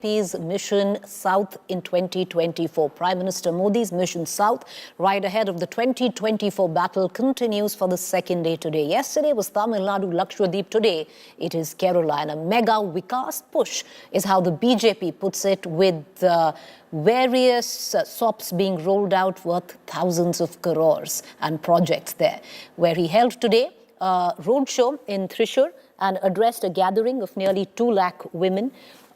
BJP's Mission South in 2024. Prime Minister Modi's Mission South, right ahead of the 2024 battle, continues for the second day today. Yesterday was Tamil Nadu, Lakshadweep. Today it is Kerala. And a mega Vikas push is how the BJP puts it, with various SOPs being rolled out worth thousands of crores and projects there. Where he held today a roadshow in Thrissur and addressed a gathering of nearly 2 lakh women.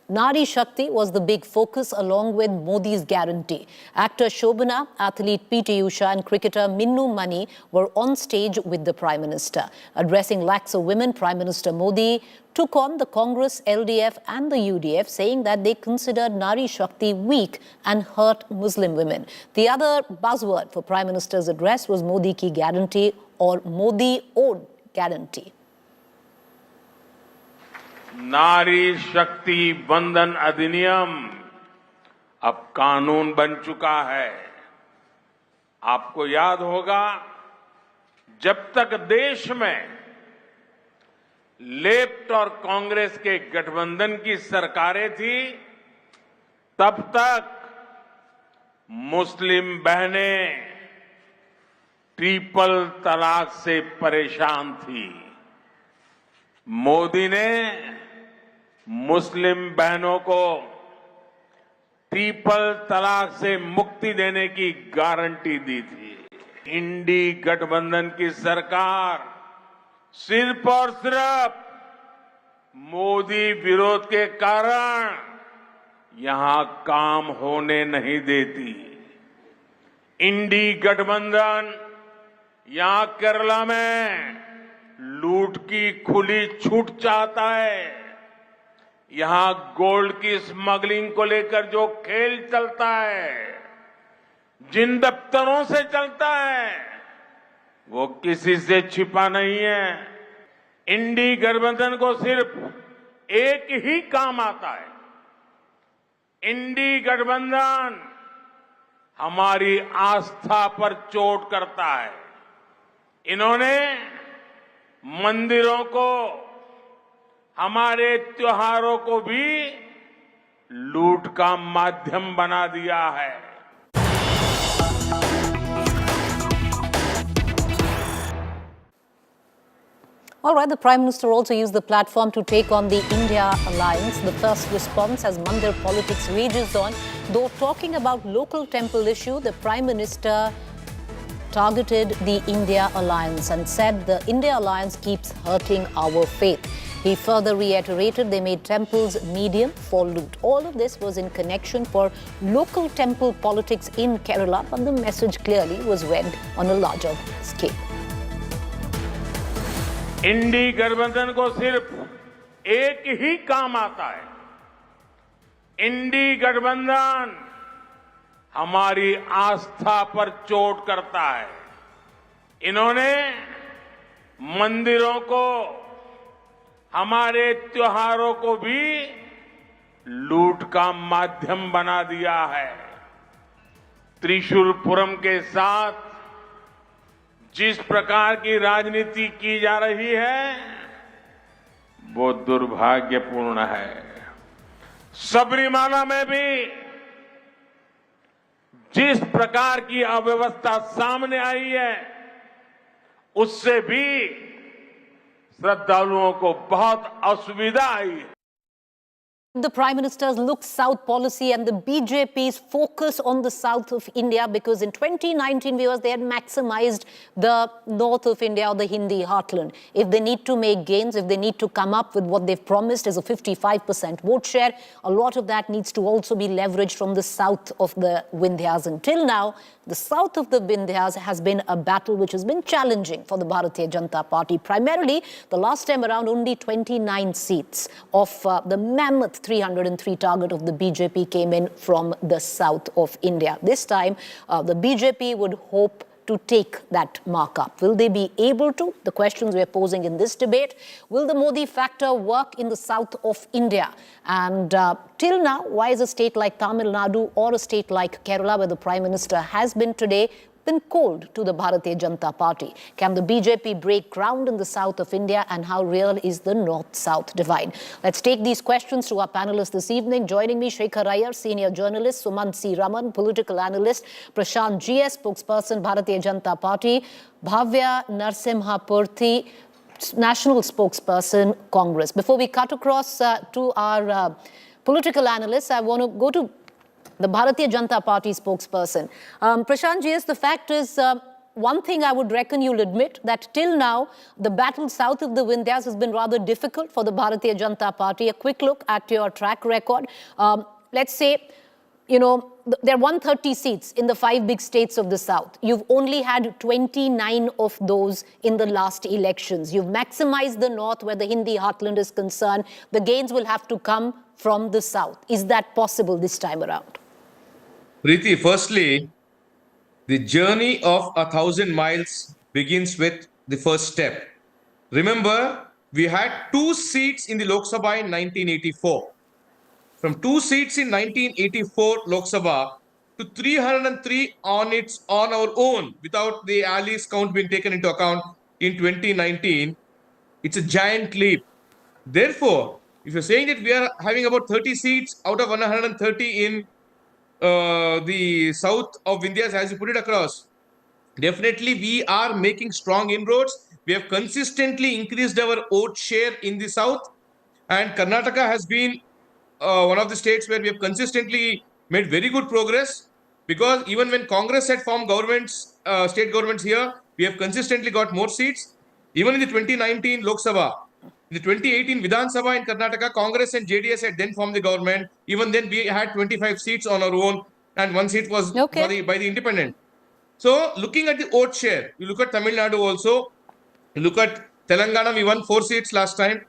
Nari Shakti was the big focus, along with Modi's guarantee. Actor Shobana, athlete Preeti and cricketer Minnu Mani were on stage with the Prime Minister. Addressing lakhs of women, Prime Minister Modi took on the Congress, LDF and the UDF, saying that they considered Nari Shakti weak and hurt Muslim women. The other buzzword for Prime Minister's address was Modi ki guarantee, or Modi own guarantee. नारी शक्ति बंधन अधिनियम अब कानून बन चुका है। आपको याद होगा, जब तक देश में लेफ्ट और कांग्रेस के गठबंधन की सरकारें थी, तब तक मुस्लिम बहनें ट्रिपल तलाक से परेशान थी। मोदी ने मुस्लिम बहनों को ट्रिपल तलाक से मुक्ति देने की गारंटी दी थी। इंडी गठबंधन की सरकार सिर्फ और सिर्फ मोदी विरोध के कारण यहां काम होने नहीं देती। इंडी गठबंधन यहां केरला में लूट की खुली छूट चाहता है। यहां गोल्ड की स्मगलिंग को लेकर जो खेल चलता है, जिन दफ्तरों से चलता है, वो किसी से छिपा नहीं है। इंडी गठबंधन को सिर्फ एक ही काम आता है। इंडी गठबंधन हमारी आस्था पर चोट करता है। इन्होंने मंदिरों को, हमारे त्योहारों को भी लूट का माध्यम बना दिया है। All right, the Prime Minister also used the platform to take on the India alliance. The first response as Mandir politics rages on. Though talking about local temple issue, the Prime Minister targeted the India alliance and said the India alliance keeps hurting our faith. He further reiterated they made temples medium for loot. All of this was in connection for local temple politics in Kerala, but the message clearly was read on a larger scale. इंडी गठबंधन को सिर्फ एक ही काम आता है। इंडी गठबंधन हमारी आस्था पर चोट करता है। इन्होंने मंदिरों को, हमारे त्योहारों को भी लूट का माध्यम बना दिया है। त्रिशूलपुरम के साथ जिस प्रकार की राजनीति की जा रही है, वो दुर्भाग्यपूर्ण है। सबरीमाला में भी जिस प्रकार की अव्यवस्था सामने आई है, उससे भी श्रद्धालुओं को बहुत असुविधा आई है। The Prime Minister's Look South policy and the BJP's focus on the south of India, because in 2019 viewers, they had maximized the north of India, or the Hindi heartland. If they need to make gains, if they need to come up with what they've promised as a 55% vote share, a lot of that needs to also be leveraged from the south of the Vindhyas. Until now, the south of the Vindhyas has been a battle which has been challenging for the Bharatiya Janata Party. Primarily, the last time around, only 29 seats of the mammoth 303 target of the BJP came in from the south of India. This time, the BJP would hope to take that mark up. Will they be able to? The questions we're posing in this debate. Will the Modi factor work in the south of India? And till now, why is a state like Tamil Nadu or a state like Kerala, where the Prime Minister has been today, been cold to the Bharatiya Janata Party. Can the BJP break ground in the south of India, and how real is the north-south divide? Let's take these questions to our panelists this evening. Joining me, Shekhar Iyer, senior journalist, Sumant C. Raman, political analyst, Prashant G.S., spokesperson, Bharatiya Janata Party, Bhavya Narsimhapurthy, national spokesperson, Congress. Before we cut across to our political analysts, I want to go to the Bharatiya Janata Party spokesperson. Prashant G.S., the fact is, one thing I would reckon you'll admit, that till now, the battle south of the Vindhyas has been rather difficult for the Bharatiya Janata Party. A quick look at your track record. Let's say, you know, there are 130 seats in the 5 big states of the south. You've only had 29 of those in the last elections. You've maximized the north where the Hindi heartland is concerned. The gains will have to come from the south. Is that possible this time around? Preeti, firstly, the journey of 1,000 miles begins with the first step. Remember, we had 2 seats in the Lok Sabha in 1984. From 2 seats in 1984 Lok Sabha to 303 on our own, without the Ali's count being taken into account in 2019, it's a giant leap. Therefore, if you're saying that we are having about 30 seats out of 130 in the south of India, as you put it across, definitely we are making strong inroads. We have consistently increased our vote share in the south, and Karnataka has been one of the states where we have consistently made very good progress, because even when Congress had formed governments, state governments here, we have consistently got more seats. Even in the 2019 Lok Sabha, in the 2018 Vidhan Sabha in Karnataka, Congress and JDS had then formed the government. Even then, we had 25 seats on our own, and 1 seat was by the independent. So, looking at the vote share, you look at Tamil Nadu also, you look at Telangana, we won 4 seats last time.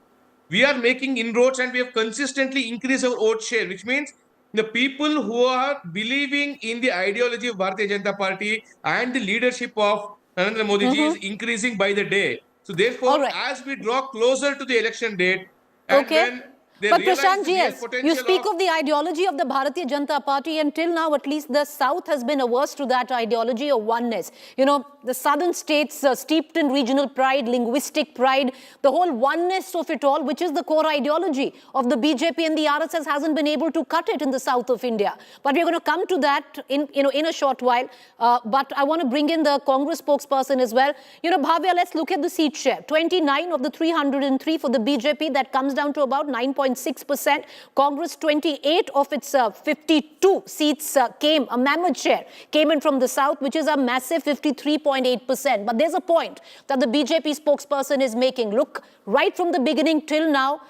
We are making inroads, and we have consistently increased our vote share, which means the people who are believing in the ideology of Bharatiya Janata Party and the leadership of Narendra Modi ji is increasing by the day. So therefore, as we draw closer to the election date, and when they but realize Prashant the real G.S., potential you speak of the ideology of the Bharatiya Janata Party, and till now, at least, the South has been averse to that ideology of oneness. You know, the southern states steeped in regional pride, linguistic pride, the whole oneness of it all, which is the core ideology of the BJP, and the RSS hasn't been able to cut it in the south of India. But we're going to come to that in a short while. But I want to bring in the Congress spokesperson as well. You know, Bhavya, let's look at the seat share. 29 of the 303 for the BJP. That comes down to about 9.6%. Congress, 28 of its 52 seats a mammoth share, came in from the south, which is a massive 53.8%. But there's a point that the BJP spokesperson is making. Look, right from the beginning till now,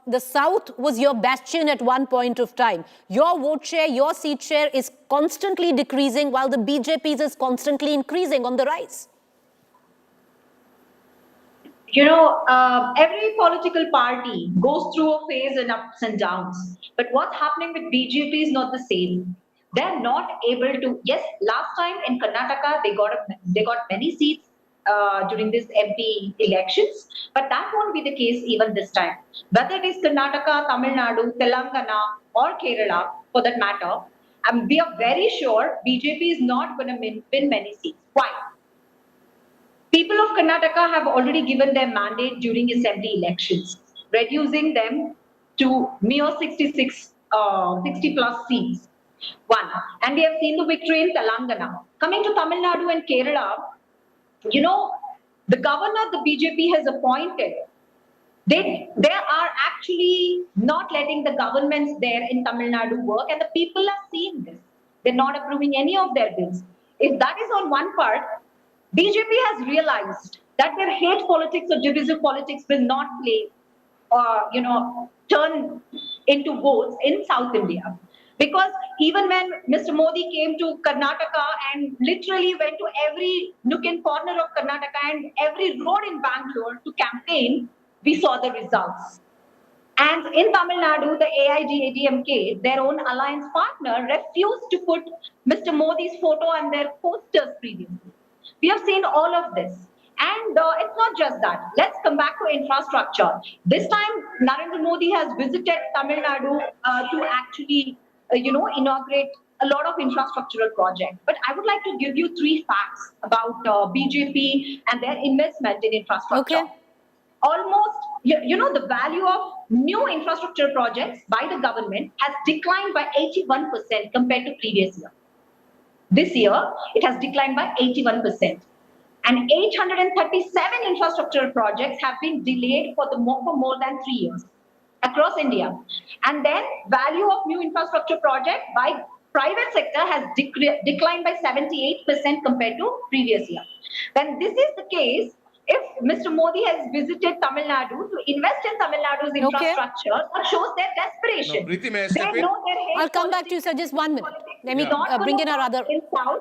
the south was your bastion at one point of time. Your vote share, your seat share is constantly decreasing, while the BJP's is constantly increasing on the rise. You know, every political party goes through a phase and ups and downs. But what's happening with BJP is not the same. They're not able to. Yes, last time in Karnataka they got many seats during this MP elections, but that won't be the case even this time. Whether it is Karnataka, Tamil Nadu, Telangana, or Kerala, for that matter, we are very sure BJP is not going to win many seats. Why? People of Karnataka have already given their mandate during assembly elections, reducing them to mere 60 plus seats. One. And we have seen the victory in Telangana. Coming to Tamil Nadu and Kerala, you know, the governor the BJP has appointed, they are actually not letting the governments there in Tamil Nadu work, and the people are seeing this. They're not approving any of their bills. If that is on one part, BJP has realized that their hate politics or divisive politics will not play turn into votes in South India. Because even when Mr. Modi came to Karnataka and literally went to every nook and corner of Karnataka and every road in Bangalore to campaign, we saw the results. And in Tamil Nadu, the AIADMK, their own alliance partner, refused to put Mr. Modi's photo on their posters previously. We have seen all of this. And it's not just that. Let's come back to infrastructure. This time, Narendra Modi has visited Tamil Nadu to actually, inaugurate a lot of infrastructural projects. But I would like to give you three facts about BJP and their investment in infrastructure. Okay. Almost, the value of new infrastructure projects by the government has declined by 81% compared to previous year. This year, it has declined by 81%. And 837 infrastructure projects have been delayed for more than 3 years across India. And then value of new infrastructure project by private sector has declined by 78% compared to previous year. When this is the case, if Mr. Modi has visited Tamil Nadu to invest in Tamil Nadu's infrastructure, that shows their desperation. No, Preeti, may I They step in? know their hate I'll come back to you, sir. Just 1 minute. Let me bring in our other. in South.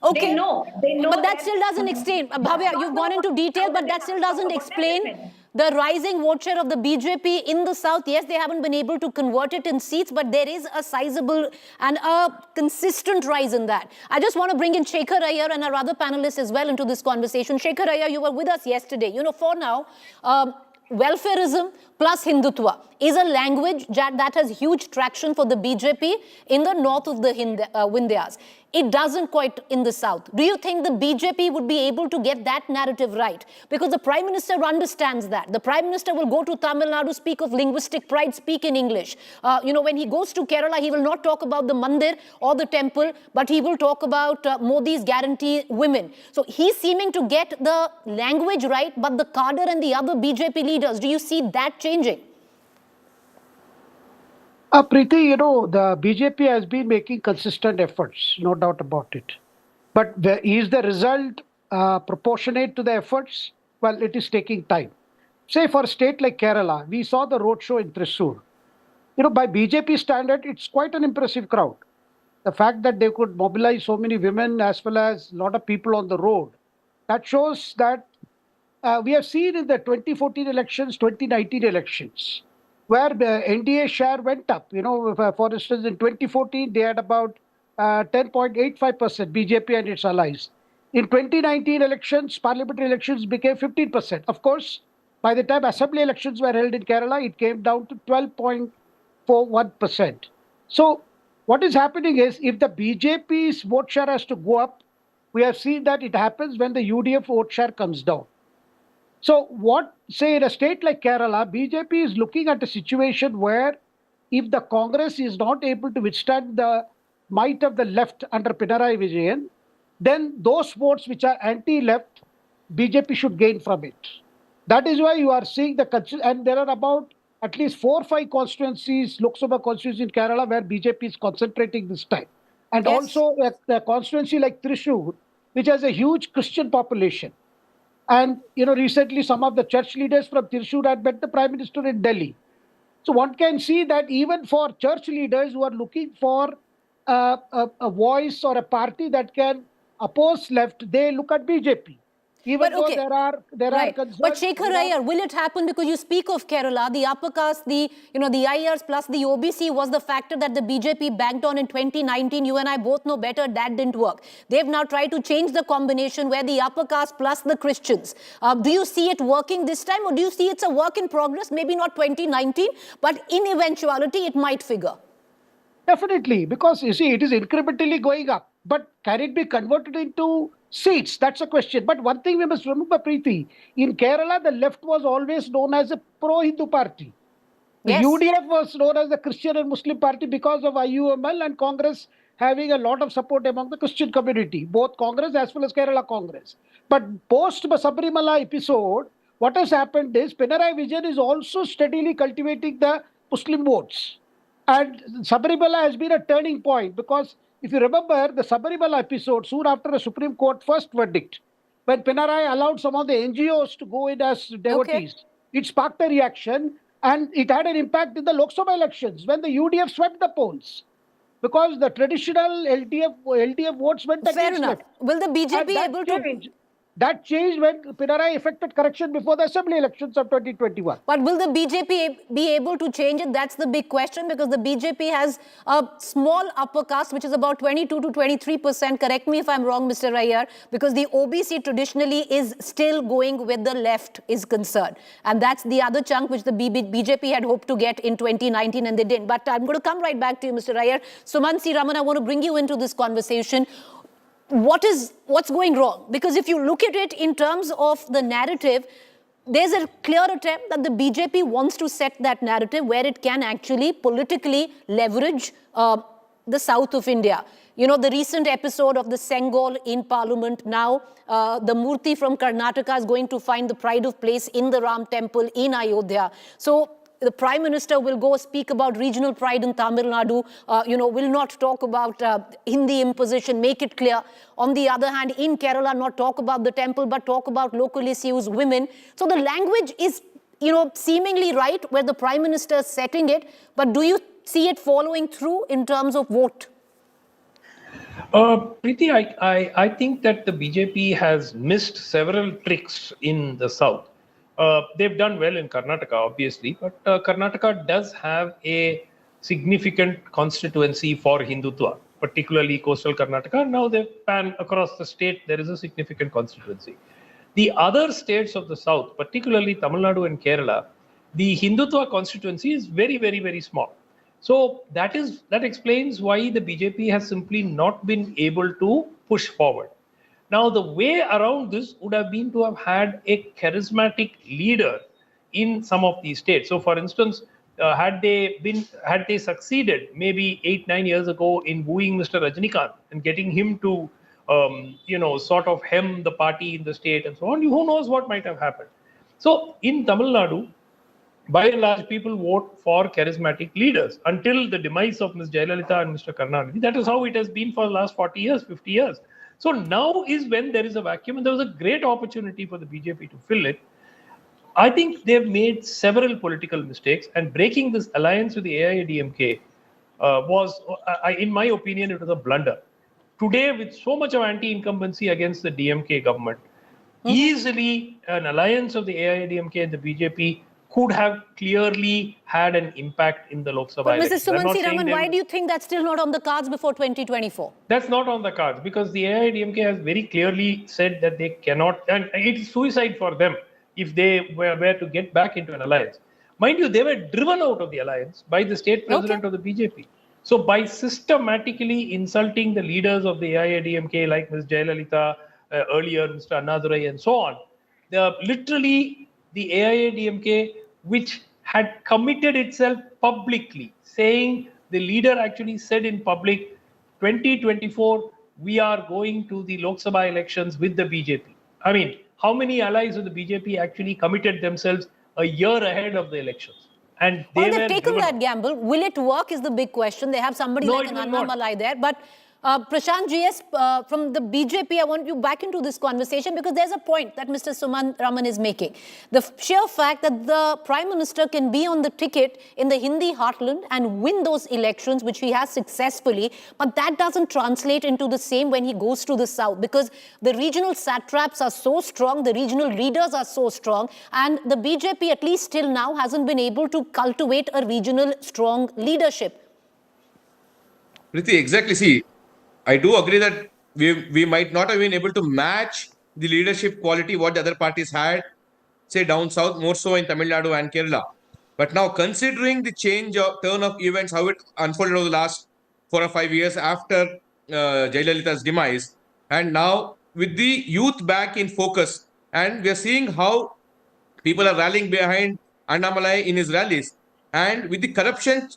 Okay. They know. But that still doesn't explain. Bhavya, you've gone into detail, but that still doesn't explain the rising vote share of the BJP in the South. Yes, they haven't been able to convert it in seats, but there is a sizable and a consistent rise in that. I just want to bring in Shekhar Iyer and our other panelists as well into this conversation. Shekhar Iyer, you were with us yesterday. For now, welfareism plus Hindutva is a language that has huge traction for the BJP in the north of the Vindhyas. It doesn't quite in the south. Do you think the BJP would be able to get that narrative right? Because the Prime Minister understands that. The Prime Minister will go to Tamil Nadu, speak of linguistic pride, speak in English. When he goes to Kerala, he will not talk about the mandir or the temple, but he will talk about Modi's guarantee women. So he's seeming to get the language right, but the cadre and the other BJP leaders, do you see that changing? Preeti, the BJP has been making consistent efforts, no doubt about it. But is the result proportionate to the efforts? Well, it is taking time. Say for a state like Kerala, we saw the roadshow in Thrissur. By BJP standard, it's quite an impressive crowd. The fact that they could mobilize so many women as well as a lot of people on the road, that shows that we have seen in the 2014 elections, 2019 elections, where the NDA share went up. For instance, in 2014, they had about 10.85% BJP and its allies. In 2019 elections, parliamentary elections became 15%. Of course, by the time assembly elections were held in Kerala, it came down to 12.41%. So what is happening is, if the BJP's vote share has to go up, we have seen that it happens when the UDF vote share comes down. So say in a state like Kerala, BJP is looking at a situation where if the Congress is not able to withstand the might of the left under Pinarayi Vijayan, then those votes which are anti-left, BJP should gain from it. That is why you are seeing and there are about at least 4 or 5 constituencies, Lok Sabha constituencies in Kerala where BJP is concentrating this time. And also a constituency like Thrissur, which has a huge Christian population. And, recently some of the church leaders from Thrissur had met the Prime Minister in Delhi. So one can see that even for church leaders who are looking for a voice or a party that can oppose left, they look at BJP. Even though there are concerns. But Shekhar Iyer, will it happen? Because you speak of Kerala, the upper caste, the IRs plus the OBC was the factor that the BJP banked on in 2019. You and I both know better that didn't work. They've now tried to change the combination where the upper caste plus the Christians. Do you see it working this time, or do you see it's a work in progress? Maybe not 2019, but in eventuality it might figure. Definitely, because you see, it is incrementally going up. But can it be converted into seats? That's a question. But one thing we must remember, Preeti, in Kerala, the left was always known as a pro-Hindu party. The UDF was known as the Christian and Muslim party because of IUML and Congress having a lot of support among the Christian community, both Congress as well as Kerala Congress. But post Sabarimala episode, what has happened is Pinarayi Vijayan is also steadily cultivating the Muslim votes. And Sabarimala has been a turning point because if you remember the Sabarimala episode, soon after a Supreme Court first verdict, when Pinarayi allowed some of the NGOs to go in as devotees, it sparked a reaction and it had an impact in the Lok Sabha elections when the UDF swept the polls. Because the traditional LDF votes went against Fair enough. left. Will the BJP able to... That changed when Pinarayi effected correction before the assembly elections of 2021. But will the BJP be able to change it? That's the big question, because the BJP has a small upper caste, which is about 22 to 23%. Correct me if I'm wrong, Mr. Iyer, because the OBC traditionally is still going with the left is concerned. And that's the other chunk which the BJP had hoped to get in 2019 and they didn't. But I'm going to come right back to you, Mr. Iyer. Suman C. Raman, I want to bring you into this conversation. What's going wrong? Because if you look at it in terms of the narrative, there's a clear attempt that the BJP wants to set that narrative where it can actually politically leverage the south of India. You know, the recent episode of the Sengol in Parliament now, the Murthy from Karnataka is going to find the pride of place in the Ram temple in Ayodhya. So the Prime Minister will go speak about regional pride in Tamil Nadu, will not talk about Hindi imposition, make it clear. On the other hand, in Kerala, not talk about the temple, but talk about local issues, women. So the language is, seemingly right where the Prime Minister is setting it, but do you see it following through in terms of vote? Preeti, I think that the BJP has missed several tricks in the south. They've done well in Karnataka, obviously, but Karnataka does have a significant constituency for Hindutva, particularly coastal Karnataka. Now they've panned across the state, there is a significant constituency. The other states of the south, particularly Tamil Nadu and Kerala, the Hindutva constituency is very, very, very small. So that explains why the BJP has simply not been able to push forward. Now, the way around this would have been to have had a charismatic leader in some of these states. So, for instance, had they succeeded maybe 8-9 years ago in wooing Mr. Rajinikanth and getting him to, sort of hem the party in the state and so on, who knows what might have happened. So, in Tamil Nadu, by and large, people vote for charismatic leaders until the demise of Ms. Jayalalitha and Mr. Karnataka. That is how it has been for the last 40 years, 50 years. So now is when there is a vacuum, and there was a great opportunity for the BJP to fill it. I think they've made several political mistakes, and breaking this alliance with the AIADMK was, in my opinion, it was a blunder. Today, with so much of anti-incumbency against the DMK government, easily an alliance of the AIADMK and the BJP could have clearly had an impact in the Lok Sabha elections. Mrs. Suman C. Raman, why do you think that's still not on the cards before 2024? That's not on the cards because the AIADMK has very clearly said that they cannot, and it is suicide for them if they were to get back into an alliance. Mind you, they were driven out of the alliance by the state president of the BJP. So by systematically insulting the leaders of the AIADMK like Ms. Jayalalitha, earlier Mr. Annadurai and so on, literally the AIADMK, which had committed itself publicly, saying the leader actually said in public, 2024, we are going to the Lok Sabha elections with the BJP. I mean, how many allies of the BJP actually committed themselves a year ahead of the elections? And they've taken that gamble. Will it work is the big question. They have somebody like an Anna Malai there. But Prashant GS, from the BJP, I want you back into this conversation because there's a point that Mr. Suman Raman is making. The sheer fact that the Prime Minister can be on the ticket in the Hindi heartland and win those elections, which he has successfully, but that doesn't translate into the same when he goes to the south because the regional satraps are so strong, the regional leaders are so strong, and the BJP, at least till now, hasn't been able to cultivate a regional strong leadership. Preeti, exactly. See, I do agree that we might not have been able to match the leadership quality what the other parties had, say down south, more so in Tamil Nadu and Kerala. But now considering the turn of events, how it unfolded over the last 4 or 5 years after Jayalalitha's demise, and now with the youth back in focus, and we are seeing how people are rallying behind Annamalai in his rallies. And with the corruption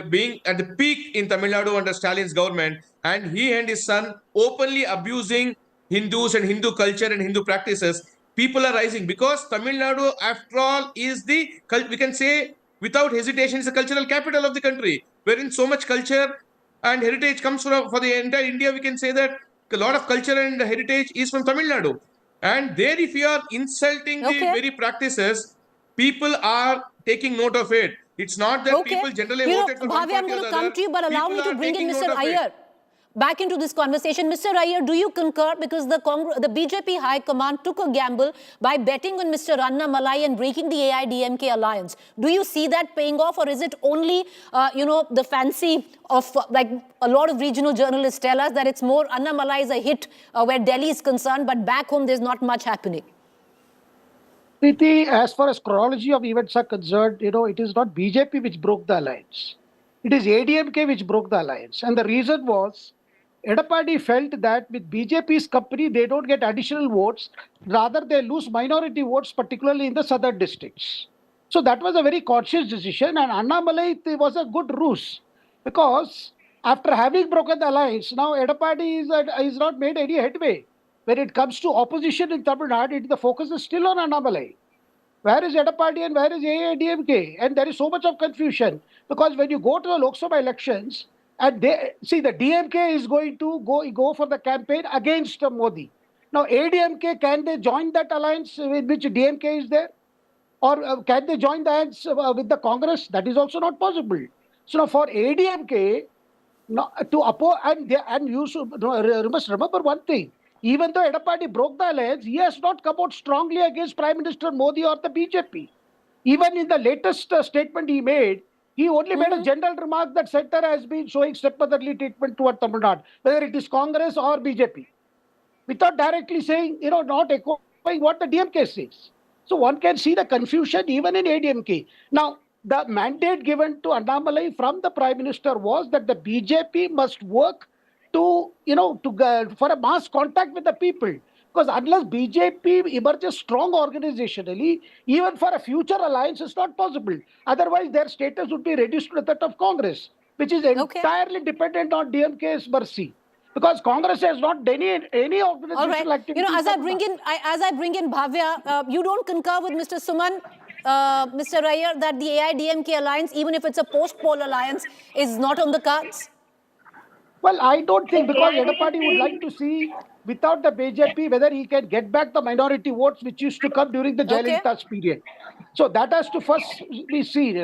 being at the peak in Tamil Nadu under Stalin's government, and he and his son openly abusing Hindus and Hindu culture and Hindu practices, people are rising because Tamil Nadu, after all, is we can say without hesitation, is the cultural capital of the country, wherein so much culture and heritage comes from. For the entire India, we can say that a lot of culture and heritage is from Tamil Nadu. And there, if you are insulting the very practices, people are taking note of it. It's not that people generally voted for one Bhavya, I'm going to come to you, but allow me to bring in Mr. Iyer. back into this conversation. Mr. Iyer, do you concur? Because the BJP High Command took a gamble by betting on Mr. Annamalai and breaking the AIDMK alliance. Do you see that paying off, or is it only, the fancy of, like a lot of regional journalists tell us, that it's more Annamalai is a hit where Delhi is concerned, but back home there's not much happening? Preeti, as far as chronology of events are concerned, it is not BJP which broke the alliance. It is ADMK which broke the alliance. And the reason was, Edappadi felt that with BJP's company, they don't get additional votes. Rather, they lose minority votes, particularly in the southern districts. So that was a very conscious decision. And Annamalai was a good ruse. Because after having broken the alliance, now Edappadi is not made any headway. When it comes to opposition in Tamil Nadu, the focus is still on Annamalai. Where is Edappadi and where is AIDMK? And there is so much of confusion. Because when you go to the Lok Sabha elections, and they see the DMK is going to go for the campaign against Modi. Now, ADMK, can they join that alliance with which DMK is there? Or can they join the alliance with the Congress? That is also not possible. So now for ADMK, to oppose, and you must remember one thing. Even though Edappadi broke the alliance, he has not come out strongly against Prime Minister Modi or the BJP. Even in the latest statement he made, he only made a general remark that center has been showing stepmotherly treatment toward Tamil Nadu, whether it is Congress or BJP, without directly saying, not echoing what the DMK says. So one can see the confusion even in ADMK. Now, the mandate given to Annamalai from the Prime Minister was that the BJP must work for a mass contact with the people. Because unless BJP emerges strong organizationally, even for a future alliance is not possible. Otherwise, their status would be reduced to that of Congress, which is entirely dependent on DMK's mercy. Because Congress has not done any organizational activity. As I bring in Bhavya, you don't concur with Mr. Suman, Mr. Iyer, that the AIDMK alliance, even if it's a post-poll alliance, is not on the cards? Well, I don't think, because Edappadi would like to see, without the BJP, whether he can get back the minority votes which used to come during the Jayalalitha's period. So that has to first be seen,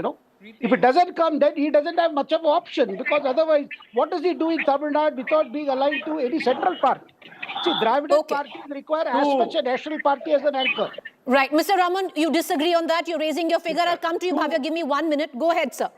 If it doesn't come, then he doesn't have much of an option, because otherwise, what does he do in Tamil Nadu without being aligned to any central party? See, Dravidian parties require as much a national party as an anchor. Right. Mr. Raman, you disagree on that? You're raising your finger. I'll come to you, Bhavya. Give me 1 minute. Go ahead, sir.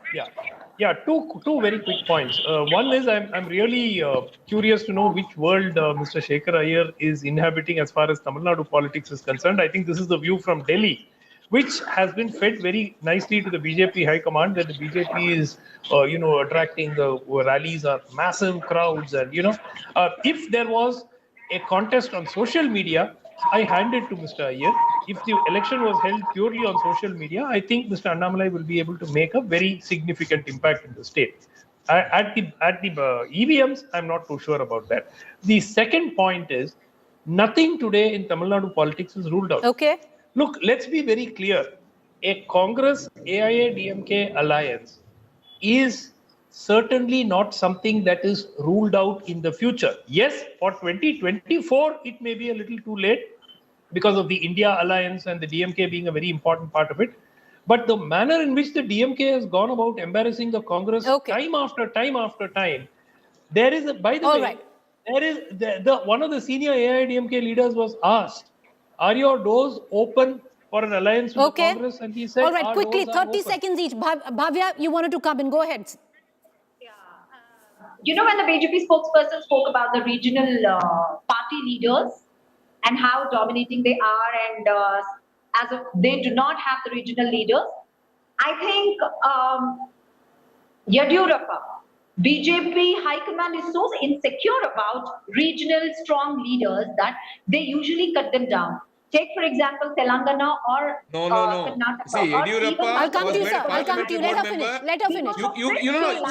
Yeah, two very quick points. One is I'm really curious to know which world Mr. Shekhar Iyer is inhabiting as far as Tamil Nadu politics is concerned. I think this is the view from Delhi, which has been fed very nicely to the BJP High Command, that the BJP is, attracting the rallies are massive crowds. And, if there was a contest on social media, I hand it to Mr. Iyer. If the election was held purely on social media, I think Mr. Annamalai will be able to make a very significant impact in the state. At the EVMs, I'm not too sure about that. The second point is, nothing today in Tamil Nadu politics is ruled out. Okay. Look, let's be very clear. A Congress AIA-DMK alliance is certainly not something that is ruled out in the future. Yes, for 2024, it may be a little too late because of the India alliance and the DMK being a very important part of it. But the manner in which the DMK has gone about embarrassing the Congress time after time after time, there is, there is one of the senior AIDMK leaders was asked, are your doors open for an alliance with the Congress? And he said, all right, quickly, 30 seconds each. Bhavya, you wanted to come in. Go ahead. When the BJP spokesperson spoke about the regional party leaders and how dominating they are, and as of they do not have the regional leaders, I think Yadurappa, BJP High Command is so insecure about regional strong leaders that they usually cut them down. Take, for example, Telangana or Karnataka. See, Yadurappa, I'll come to you, sir. I'll come to you. Let her finish. Let her finish.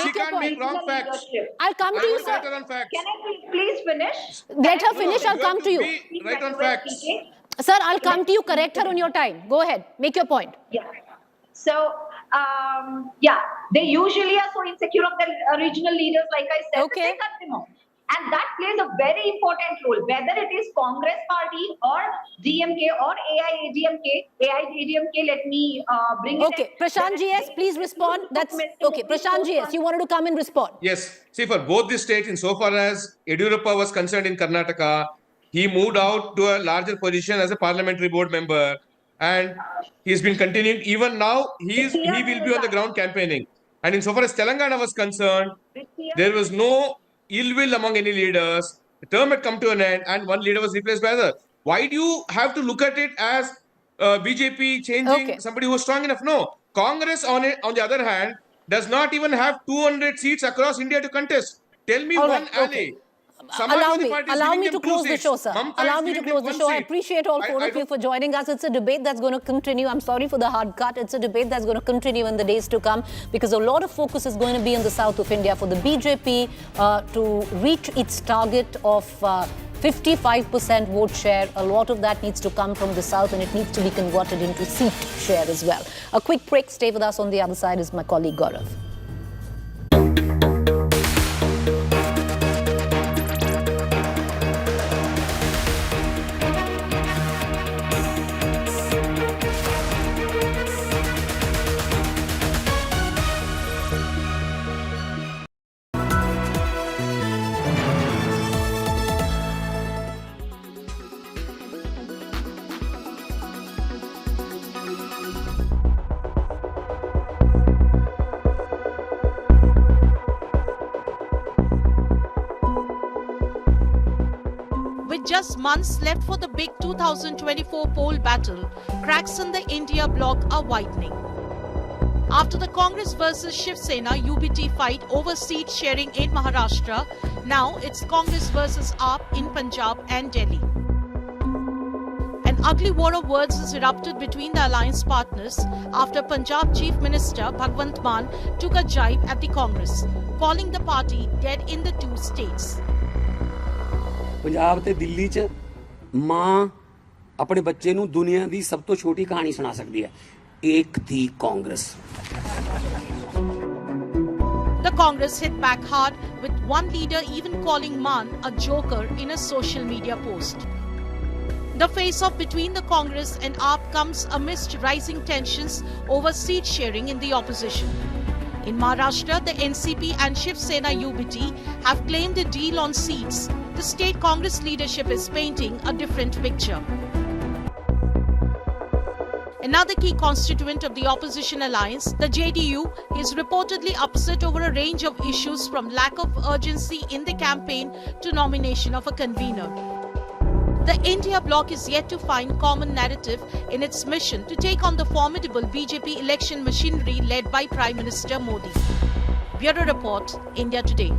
She can't make wrong facts. I'll come to you, sir. Can I please finish? Let her finish. I'll come to you. Right on facts. Sir, I'll come to you. Correct her on your time. Go ahead. Make your point. Yeah. So, they usually are so insecure of their regional leaders, like I said, they cut them off. And that plays a very important role, whether it is Congress party or DMK or AIADMK, let me bring it Okay, Prashant GS, please respond. That's okay. Prashant GS, you wanted to come and respond. Yes. See, for both the states, insofar as Yediyurappa was concerned in Karnataka, he moved out to a larger position as a parliamentary board member, and he's been continuing. Even now, he will be on the ground campaigning. And insofar as Telangana was concerned, there was no ill will among any leaders. The term had come to an end, and one leader was replaced by another. Why do you have to look at it as BJP changing somebody who was strong enough? No. Congress, on the other hand, does not even have 200 seats across India to contest. Tell me All one right, alley. Allow me to close the show, sir. Allow me to close the show. I appreciate all four of you for joining us. It's a debate that's going to continue. I'm sorry for the hard cut. It's a debate that's going to continue in the days to come because a lot of focus is going to be in the south of India for the BJP to reach its target of 55% vote share. A lot of that needs to come from the south and it needs to be converted into seat share as well. A quick break. Stay with us. On the other side is my colleague Gaurav. With just months left for the big 2024 poll battle, cracks in the India bloc are widening. After the Congress versus Shiv Sena UBT fight over seat sharing in Maharashtra, now it's Congress versus AAP in Punjab and Delhi. An ugly war of words has erupted between the alliance partners after Punjab Chief Minister Bhagwant Mann took a jibe at the Congress, calling the party dead in the two states. Punjab ਤੇ ਦਿੱਲੀ 'ਚ ਮਾਂ ਆਪਣੇ ਬੱਚੇ ਨੂੰ ਦੁਨੀਆ ਦੀ ਸਭ ਤੋਂ ਛੋਟੀ ਕਹਾਣੀ ਸੁਣਾ ਸਕਦੀ ਹੈ ਇੱਕ ਥੀ Congress The Congress hit back hard, with one leader even calling Mann a joker in a social media post. The face-off between the Congress and AAP comes amidst rising tensions over seat sharing in the opposition. In Maharashtra, the NCP and Shiv Sena UBT have claimed a deal on seats. The state Congress leadership is painting a different picture. Another key constituent of the opposition alliance, the JDU, is reportedly upset over a range of issues from lack of urgency in the campaign to nomination of a convener. The India bloc is yet to find common narrative in its mission to take on the formidable BJP election machinery led by Prime Minister Modi. Bureau Report, India Today.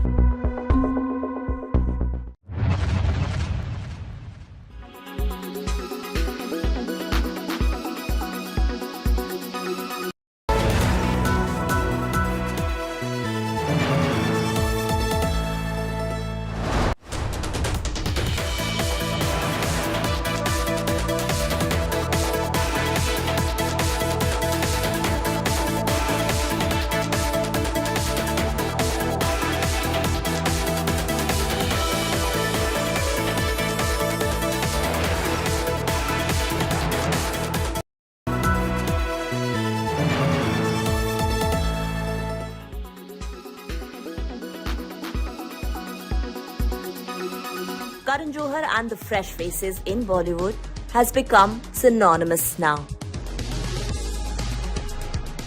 Karan Johar and the fresh faces in Bollywood has become synonymous now.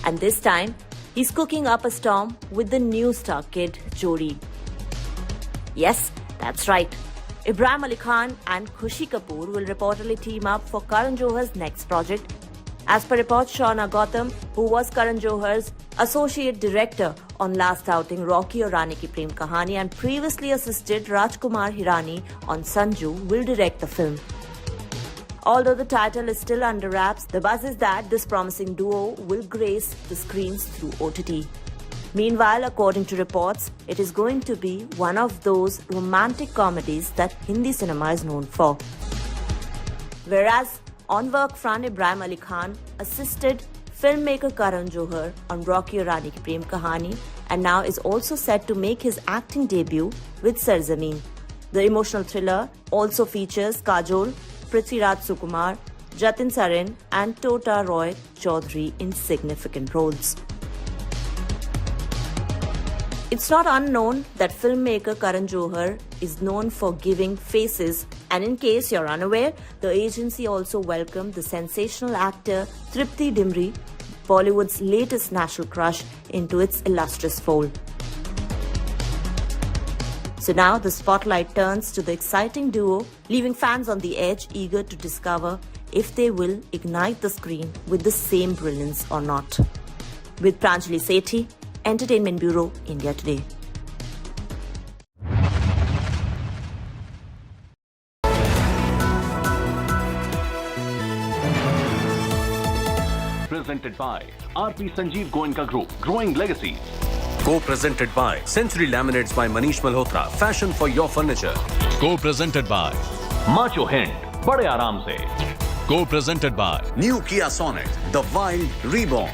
And this time, he's cooking up a storm with the new star kid, Choudhry. Yes, that's right. Ibrahim Ali Khan and Khushi Kapoor will reportedly team up for Karan Johar's next project. As per reports, Shauna Gautam, who was Karan Johar's associate director on last outing Rocky Aur Rani Ki Prem Kahani and previously assisted Rajkumar Hirani on Sanju, will direct the film. Although the title is still under wraps, the buzz is that this promising duo will grace the screens through OTT. Meanwhile, according to reports, it is going to be one of those romantic comedies that Hindi cinema is known for. Whereas on work front, Ibrahim Ali Khan assisted filmmaker Karan Johar on Rocky Aur Rani Ki Prem Kahani and now is also set to make his acting debut with Sarzameen. The emotional thriller also features Kajol, Prithviraj Sukumar, Jatin Saren and Tota Roy Choudhry in significant roles. It's not unknown that filmmaker Karan Johar is known for giving faces, and in case you're unaware, the agency also welcomed the sensational actor Tripti Dimri, Bollywood's latest national crush, into its illustrious fold. So now the spotlight turns to the exciting duo, leaving fans on the edge, eager to discover if they will ignite the screen with the same brilliance or not. With Pranjali Sethi, Entertainment Bureau, India Today. Presented by RP Sanjeev Goenka Group, Growing Legacies. Co-presented by Century Laminates by Manish Malhotra, fashion for your furniture. Co-presented by Macho Hind, Bade Aaram Se. Co-presented by New Kia Sonet, the Wild Reborn.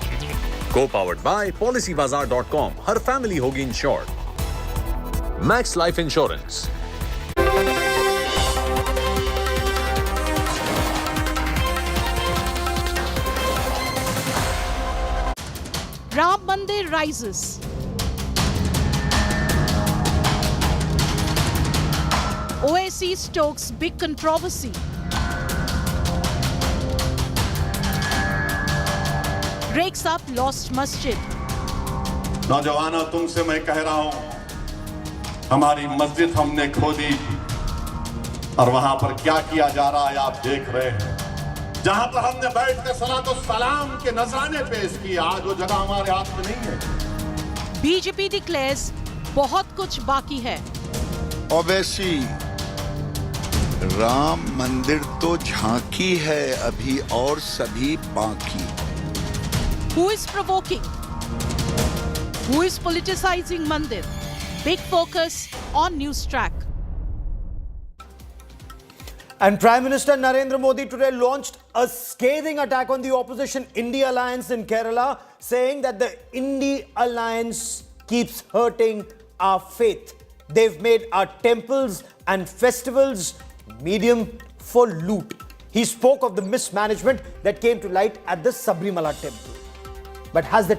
Co-powered by PolicyBazaar.com, Har family hogi insured. Max Life Insurance. Ram Mandir rises. OAC stokes big controversy. Breaks up lost masjid. नौजवानों तुमसे मैं कह रहा हूं, हमारी मस्जिद हमने खो दी और वहां पर क्या किया जा रहा है आप देख रहे हैं। जहां पर हमने बैठ कर सलातो सलाम के नजराने पेश किए, आज वो जगह हमारे हाथ में नहीं है। बीजेपी डिक्लेयर्स बहुत कुछ बाकी है। ओवैसी, राम मंदिर तो झांकी है अभी और सभी बाकी। Who is provoking? Who is politicizing Mandir? Big focus on News Track. And Prime Minister Narendra Modi today launched a scathing attack on the opposition India Alliance in Kerala, saying that the India Alliance keeps hurting our faith. They've made our temples and festivals medium for loot. He spoke of the mismanagement that came to light at the Sabrimala temple. But has the